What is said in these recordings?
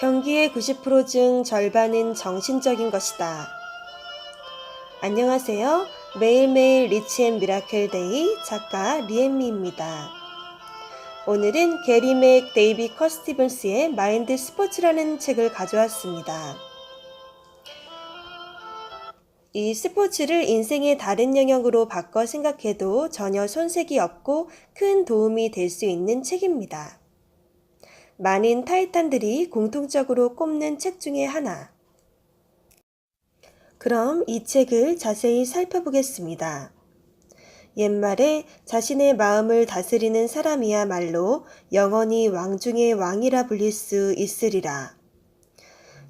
경기의 90% 중 절반은 정신적인 것이다. 안녕하세요. 매일매일 리치 앤 미라클 데이 작가 리엠미입니다. 오늘은 게리 맥 데이비 커스티븐스의 마인드 스포츠라는 책을 가져왔습니다. 이 스포츠를 인생의 다른 영역으로 바꿔 생각해도 전혀 손색이 없고 큰 도움이 될 수 있는 책입니다. 많은 타이탄들이 공통적으로 꼽는 책 중에 하나. 그럼 이 책을 자세히 살펴보겠습니다. 옛말에 자신의 마음을 다스리는 사람이야말로 영원히 왕 중의 왕이라 불릴 수 있으리라.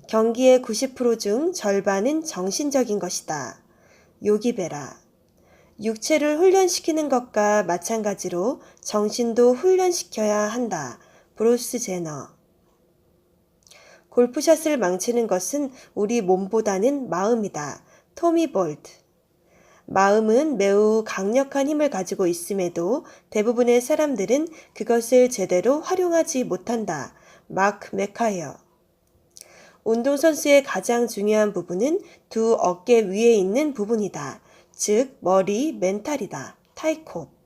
경기의 90% 중 절반은 정신적인 것이다. 요기베라. 육체를 훈련시키는 것과 마찬가지로 정신도 훈련시켜야 한다. 브루스 제너. 골프샷을 망치는 것은 우리 몸보다는 마음이다. 토미 볼트. 마음은 매우 강력한 힘을 가지고 있음에도 대부분의 사람들은 그것을 제대로 활용하지 못한다. 마크 맥카이어. 운동선수의 가장 중요한 부분은 두 어깨 위에 있는 부분이다. 즉 머리, 멘탈이다. 타이콥.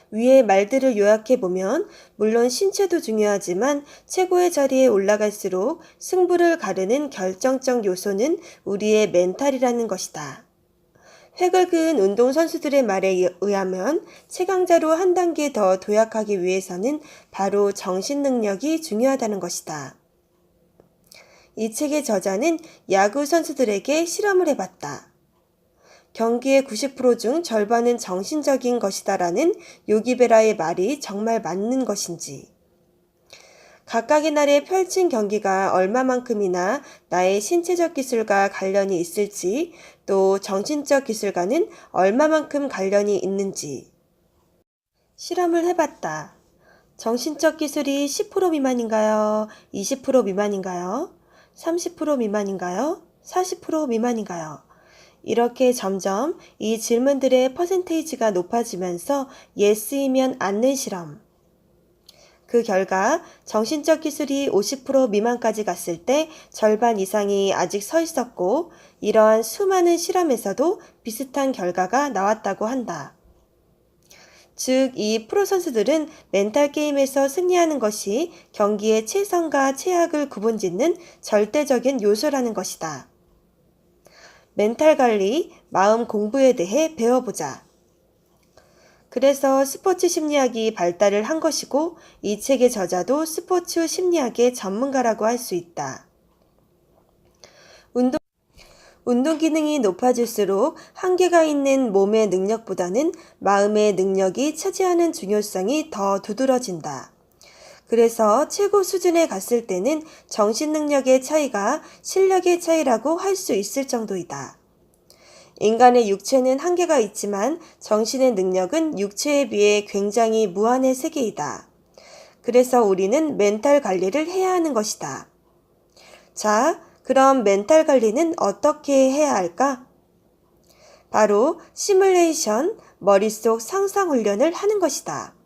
위의 말들을 요약해보면 물론 신체도 중요하지만 최고의 자리에 올라갈수록 승부를 가르는 결정적 요소는 우리의 멘탈이라는 것이다. 획을 그은 운동선수들의 말에 의하면 최강자로 한 단계 더 도약하기 위해서는 바로 정신능력이 중요하다는 것이다. 이 책의 저자는 야구 선수들에게 실험을 해봤다. 경기의 90% 중 절반은 정신적인 것이다라는 요기베라의 말이 정말 맞는 것인지, 각각의 날에 펼친 경기가 얼마만큼이나 나의 신체적 기술과 관련이 있을지, 또 정신적 기술과는 얼마만큼 관련이 있는지 실험을 해봤다. 정신적 기술이 10% 미만인가요? 20% 미만인가요? 30% 미만인가요? 40% 미만인가요? 이렇게 점점 이 질문들의 퍼센테이지가 높아지면서 예스이면 않는 실험. 그 결과 정신적 기술이 50% 미만까지 갔을 때 절반 이상이 아직 서 있었고, 이러한 수많은 실험에서도 비슷한 결과가 나왔다고 한다. 즉, 이 프로 선수들은 멘탈 게임에서 승리하는 것이 경기의 최선과 최악을 구분짓는 절대적인 요소라는 것이다. 멘탈 관리, 마음 공부에 대해 배워보자. 그래서 스포츠 심리학이 발달을 한 것이고, 이 책의 저자도 스포츠 심리학의 전문가라고 할 수 있다. 운동 기능이 높아질수록 한계가 있는 몸의 능력보다는 마음의 능력이 차지하는 중요성이 더 두드러진다. 그래서 최고 수준에 갔을 때는 정신 능력의 차이가 실력의 차이라고 할 수 있을 정도이다. 인간의 육체는 한계가 있지만 정신의 능력은 육체에 비해 굉장히 무한의 세계이다. 그래서 우리는 멘탈 관리를 해야 하는 것이다. 자, 그럼 멘탈 관리는 어떻게 해야 할까? 바로 시뮬레이션, 머릿속 상상 훈련을 하는 것이다.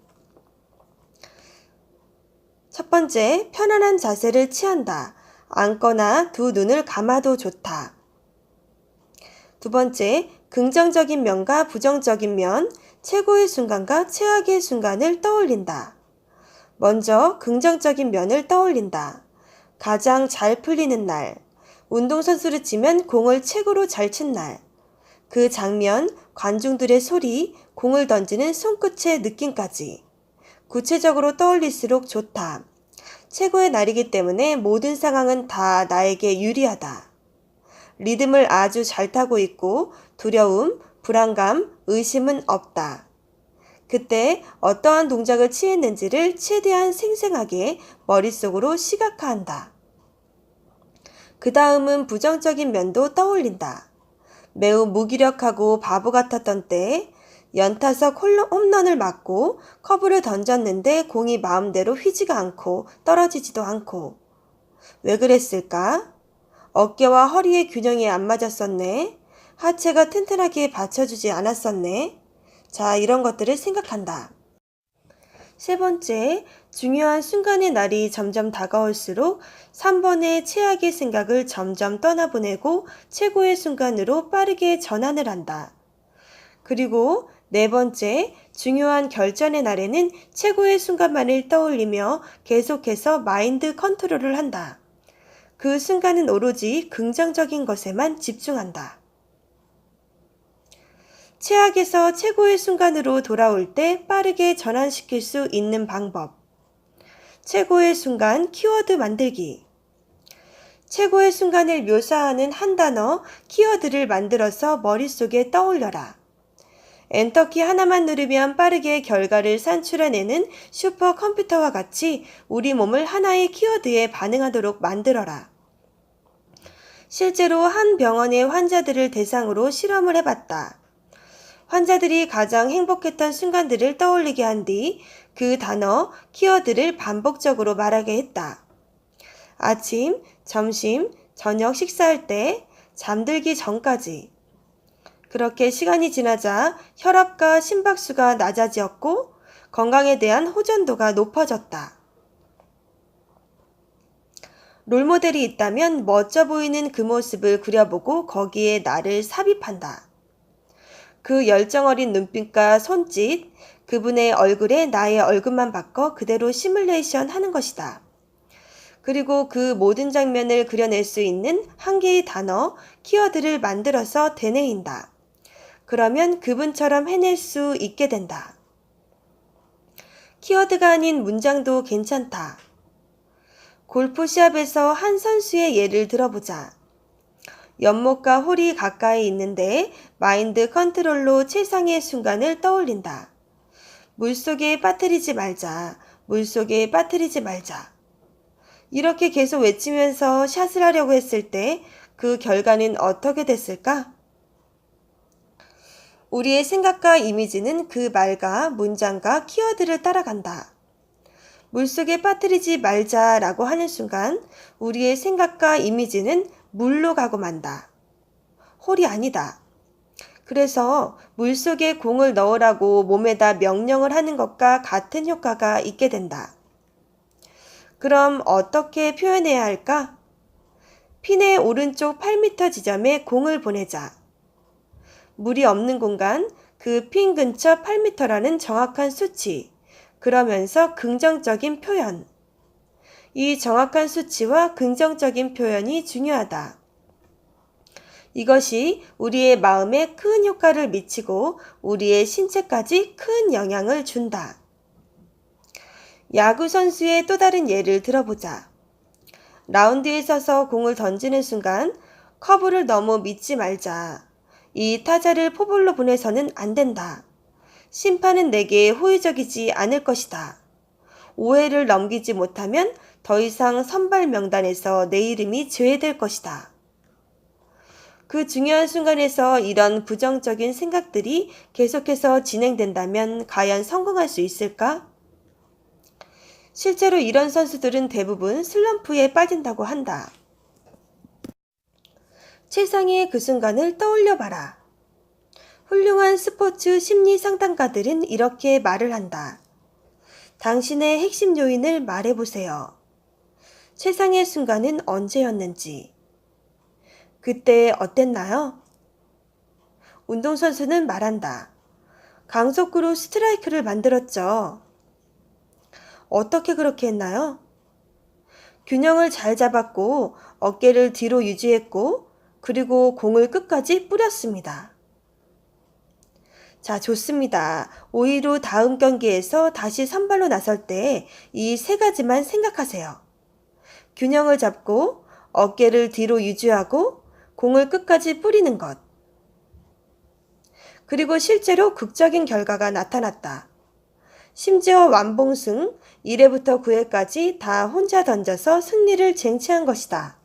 첫 번째, 편안한 자세를 취한다. 앉거나 두 눈을 감아도 좋다. 두 번째, 긍정적인 면과 부정적인 면, 최고의 순간과 최악의 순간을 떠올린다. 먼저 긍정적인 면을 떠올린다. 가장 잘 풀리는 날, 운동선수를 치면 공을 최고로 잘 친 날, 그 장면, 관중들의 소리, 공을 던지는 손끝의 느낌까지 구체적으로 떠올릴수록 좋다. 최고의 날이기 때문에 모든 상황은 다 나에게 유리하다. 리듬을 아주 잘 타고 있고 두려움, 불안감, 의심은 없다. 그때 어떠한 동작을 취했는지를 최대한 생생하게 머릿속으로 시각화한다. 그 다음은 부정적인 면도 떠올린다. 매우 무기력하고 바보 같았던 때에 연타석 홈런을 맞고 커브를 던졌는데 공이 마음대로 휘지가 않고 떨어지지도 않고. 왜 그랬을까? 어깨와 허리의 균형이 안 맞았었네. 하체가 튼튼하게 받쳐주지 않았었네. 자, 이런 것들을 생각한다. 세 번째, 중요한 순간의 날이 점점 다가올수록 3번의 최악의 생각을 점점 떠나보내고 최고의 순간으로 빠르게 전환을 한다. 그리고 네 번째, 중요한 결전의 날에는 최고의 순간만을 떠올리며 계속해서 마인드 컨트롤을 한다. 그 순간은 오로지 긍정적인 것에만 집중한다. 최악에서 최고의 순간으로 돌아올 때 빠르게 전환시킬 수 있는 방법. 최고의 순간 키워드 만들기. 최고의 순간을 묘사하는 한 단어, 키워드를 만들어서 머릿속에 떠올려라. 엔터키 하나만 누르면 빠르게 결과를 산출해내는 슈퍼컴퓨터와 같이 우리 몸을 하나의 키워드에 반응하도록 만들어라. 실제로 한 병원의 환자들을 대상으로 실험을 해봤다. 환자들이 가장 행복했던 순간들을 떠올리게 한 뒤 그 단어, 키워드를 반복적으로 말하게 했다. 아침, 점심, 저녁 식사할 때, 잠들기 전까지. 그렇게 시간이 지나자 혈압과 심박수가 낮아지었고 건강에 대한 호전도가 높아졌다. 롤모델이 있다면 멋져 보이는 그 모습을 그려보고 거기에 나를 삽입한다. 그 열정 어린 눈빛과 손짓, 그분의 얼굴에 나의 얼굴만 바꿔 그대로 시뮬레이션 하는 것이다. 그리고 그 모든 장면을 그려낼 수 있는 한 개의 단어, 키워드를 만들어서 되뇌인다. 그러면 그분처럼 해낼 수 있게 된다. 키워드가 아닌 문장도 괜찮다. 골프 시합에서 한 선수의 예를 들어보자. 연못과 홀이 가까이 있는데 마인드 컨트롤로 최상의 순간을 떠올린다. 물속에 빠뜨리지 말자. 물속에 빠뜨리지 말자. 이렇게 계속 외치면서 샷을 하려고 했을 때 그 결과는 어떻게 됐을까? 우리의 생각과 이미지는 그 말과 문장과 키워드를 따라간다. 물속에 빠뜨리지 말자라고 하는 순간 우리의 생각과 이미지는 물로 가고 만다. 홀이 아니다. 그래서 물속에 공을 넣으라고 몸에다 명령을 하는 것과 같은 효과가 있게 된다. 그럼 어떻게 표현해야 할까? 핀의 오른쪽 8m 지점에 공을 보내자. 물이 없는 공간, 그 핀 근처 8m라는 정확한 수치, 그러면서 긍정적인 표현. 이 정확한 수치와 긍정적인 표현이 중요하다. 이것이 우리의 마음에 큰 효과를 미치고 우리의 신체까지 큰 영향을 준다. 야구 선수의 또 다른 예를 들어보자. 라운드에 서서 공을 던지는 순간 커브를 너무 믿지 말자. 이 타자를 포볼로 보내서는 안 된다. 심판은 내게 호의적이지 않을 것이다. 오해를 넘기지 못하면 더 이상 선발 명단에서 내 이름이 제외될 것이다. 그 중요한 순간에서 이런 부정적인 생각들이 계속해서 진행된다면 과연 성공할 수 있을까? 실제로 이런 선수들은 대부분 슬럼프에 빠진다고 한다. 최상의 그 순간을 떠올려봐라. 훌륭한 스포츠 심리 상담가들은 이렇게 말을 한다. 당신의 핵심 요인을 말해보세요. 최상의 순간은 언제였는지. 그때 어땠나요? 운동선수는 말한다. 강속구로 스트라이크를 만들었죠. 어떻게 그렇게 했나요? 균형을 잘 잡았고 어깨를 뒤로 유지했고 그리고 공을 끝까지 뿌렸습니다. 자, 좋습니다. 5위로 다음 경기에서 다시 선발로 나설 때 이 세 가지만 생각하세요. 균형을 잡고 어깨를 뒤로 유지하고 공을 끝까지 뿌리는 것. 그리고 실제로 극적인 결과가 나타났다. 심지어 완봉승 1회부터 9회까지 다 혼자 던져서 승리를 쟁취한 것이다.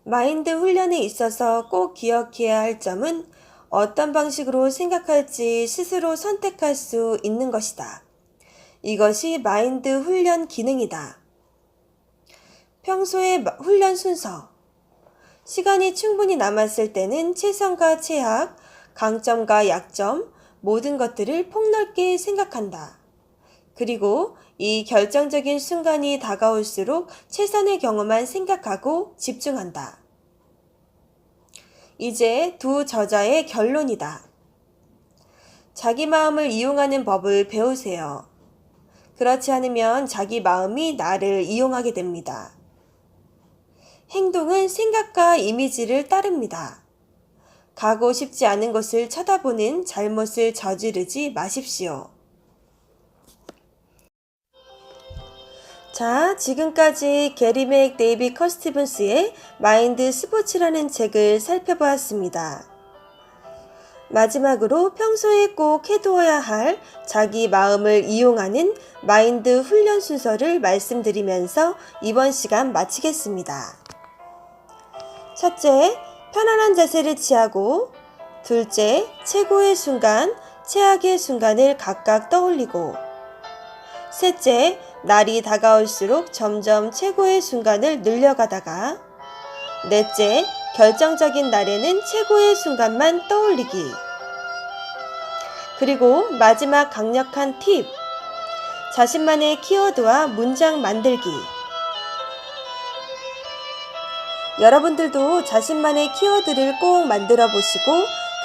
마인드 훈련에 있어서 꼭 기억해야 할 점은 어떤 방식으로 생각할지 스스로 선택할 수 있는 것이다. 이것이 마인드 훈련 기능이다. 평소의 훈련 순서. 시간이 충분히 남았을 때는 최선과 최악, 강점과 약점, 모든 것들을 폭넓게 생각한다. 그리고 이 결정적인 순간이 다가올수록 최선의 경우만 생각하고 집중한다. 이제 두 저자의 결론이다. 자기 마음을 이용하는 법을 배우세요. 그렇지 않으면 자기 마음이 나를 이용하게 됩니다. 행동은 생각과 이미지를 따릅니다. 가고 싶지 않은 곳을 쳐다보는 잘못을 저지르지 마십시오. 자, 지금까지 게리 맥 데이비 커스티븐스의 마인드 스포츠라는 책을 살펴보았습니다. 마지막으로 평소에 꼭 해두어야 할 자기 마음을 이용하는 마인드 훈련 순서를 말씀드리면서 이번 시간 마치겠습니다. 첫째, 편안한 자세를 취하고, 둘째, 최고의 순간, 최악의 순간을 각각 떠올리고, 셋째, 날이 다가올수록 점점 최고의 순간을 늘려가다가, 넷째, 결정적인 날에는 최고의 순간만 떠올리기. 그리고 마지막 강력한 팁, 자신만의 키워드와 문장 만들기. 여러분들도 자신만의 키워드를 꼭 만들어 보시고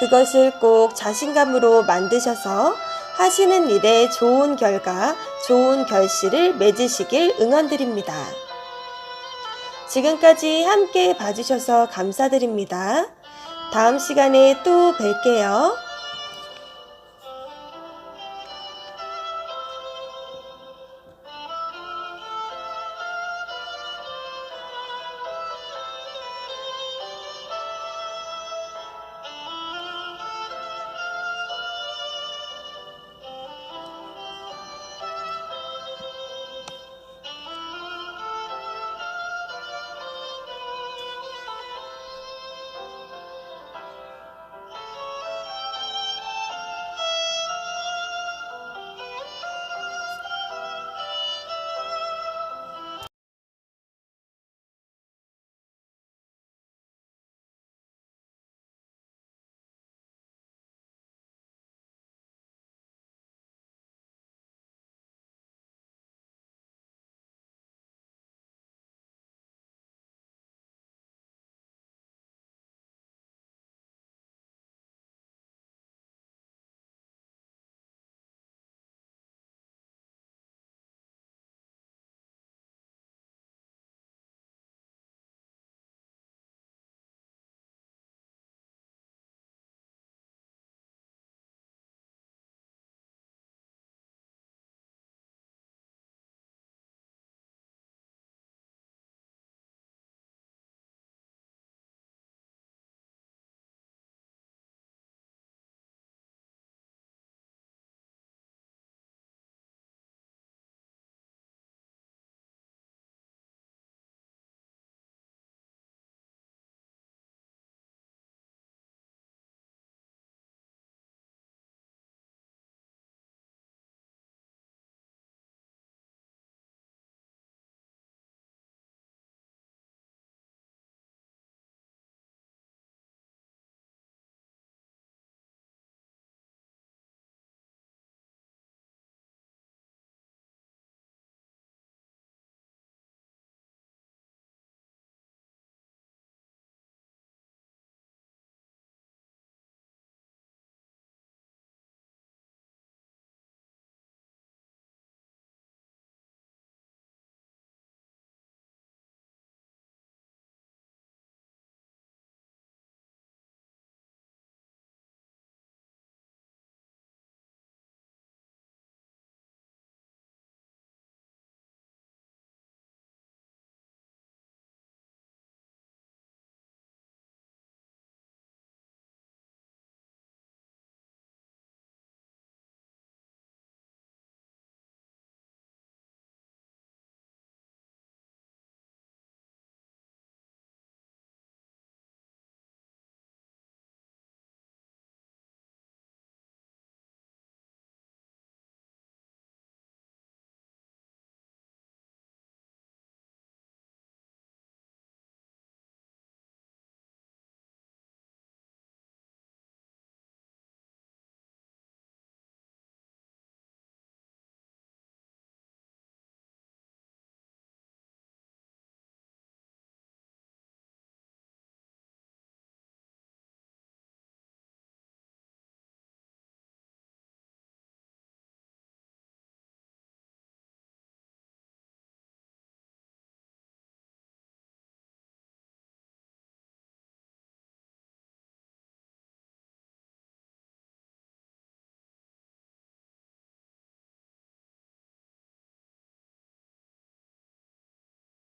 그것을 꼭 자신감으로 만드셔서 하시는 일에 좋은 결과, 좋은 결실을 맺으시길 응원드립니다. 지금까지 함께 봐주셔서 감사드립니다. 다음 시간에 또 뵐게요.